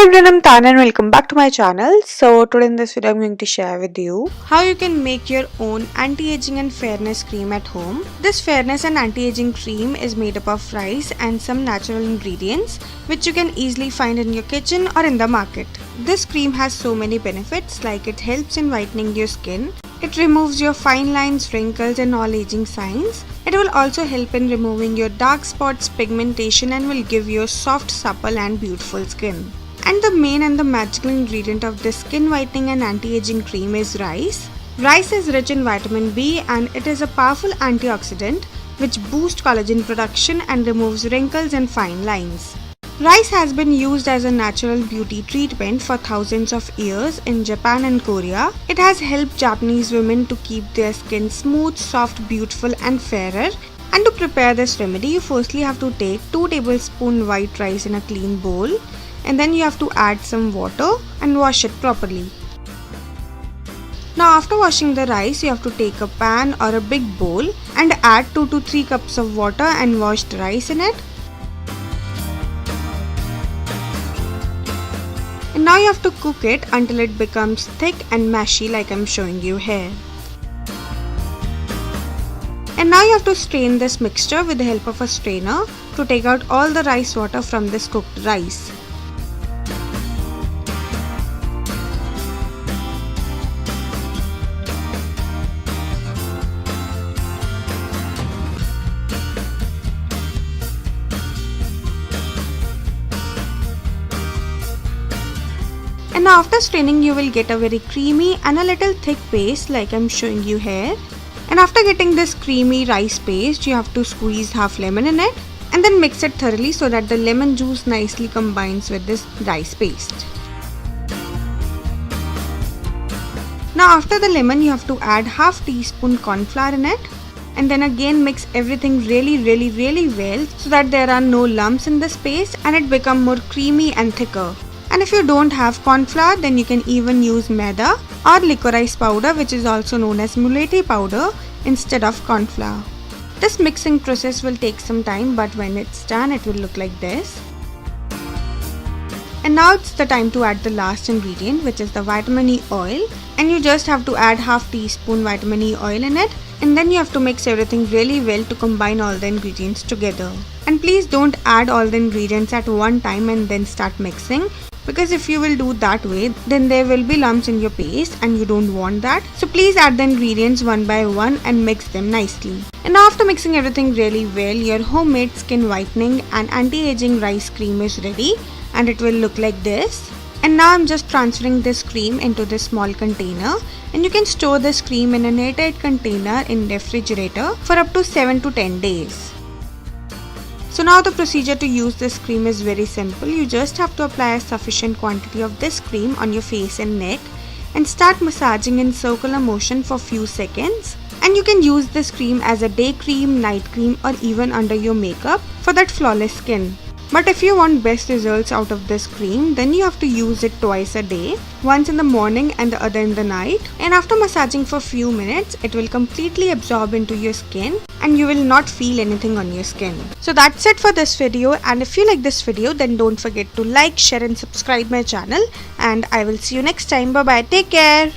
Hey everyone, I'm Tanya and welcome back to my channel. So today in this video I'm going to share with you how you can make your own anti-aging and fairness cream at home. This fairness and anti-aging cream is made up of rice and some natural ingredients which you can easily find in your kitchen or in the market. This cream has so many benefits, like it helps in whitening your skin. It removes your fine lines, wrinkles and all aging signs. It will also help in removing your dark spots, pigmentation and will give you a soft, supple and beautiful skin. And the main and the magical ingredient of this skin whitening and anti-aging cream is rice. Rice is rich in vitamin B and it is a powerful antioxidant which boosts collagen production and removes wrinkles and fine lines. Rice has been used as a natural beauty treatment for thousands of years in Japan and Korea. It has helped Japanese women to keep their skin smooth, soft, beautiful and fairer. And to prepare this remedy, you firstly have to take 2 tablespoons white rice in a clean bowl. And then you have to add some water and wash it properly. Now after washing the rice, you have to take a pan or a big bowl and add 2 to 3 cups of water and washed rice in it. And now you have to cook it until it becomes thick and mashy like I'm showing you here. And now you have to strain this mixture with the help of a strainer to take out all the rice water from this cooked rice. And now after straining, you will get a very creamy and a little thick paste like I'm showing you here. And after getting this creamy rice paste, you have to squeeze half lemon in it and then mix it thoroughly so that the lemon juice nicely combines with this rice paste. Now after the lemon, you have to add half teaspoon corn flour in it. And then again mix everything really well so that there are no lumps in this paste and it become more creamy and thicker. And if you don't have corn flour, then you can even use maida or licorice powder, which is also known as muleti powder, instead of corn flour. This mixing process will take some time, but when it's done it will look like this. And now it's the time to add the last ingredient, which is the vitamin E oil, and you just have to add half teaspoon vitamin E oil in it, and then you have to mix everything really well to combine all the ingredients together. And please don't add all the ingredients at one time and then start mixing, because if you will do that way, then there will be lumps in your paste and you don't want that. So please add the ingredients one by one and mix them nicely. And now after mixing everything really well, your homemade skin whitening and anti-aging rice cream is ready, and it will look like this. And now I'm just transferring this cream into this small container, and you can store this cream in an airtight container in refrigerator for up to 7 to 10 days. So now the procedure to use this cream is very simple. You just have to apply a sufficient quantity of this cream on your face and neck and start massaging in circular motion for few seconds. And you can use this cream as a day cream, night cream or even under your makeup for that flawless skin. But if you want best results out of this cream, then you have to use it twice a day, once in the morning and the other in the night. And after massaging for few minutes, it will completely absorb into your skin and you will not feel anything on your skin. So that's it for this video, and if you like this video, then don't forget to like, share and subscribe my channel, and I will see you next time. Bye bye, take care.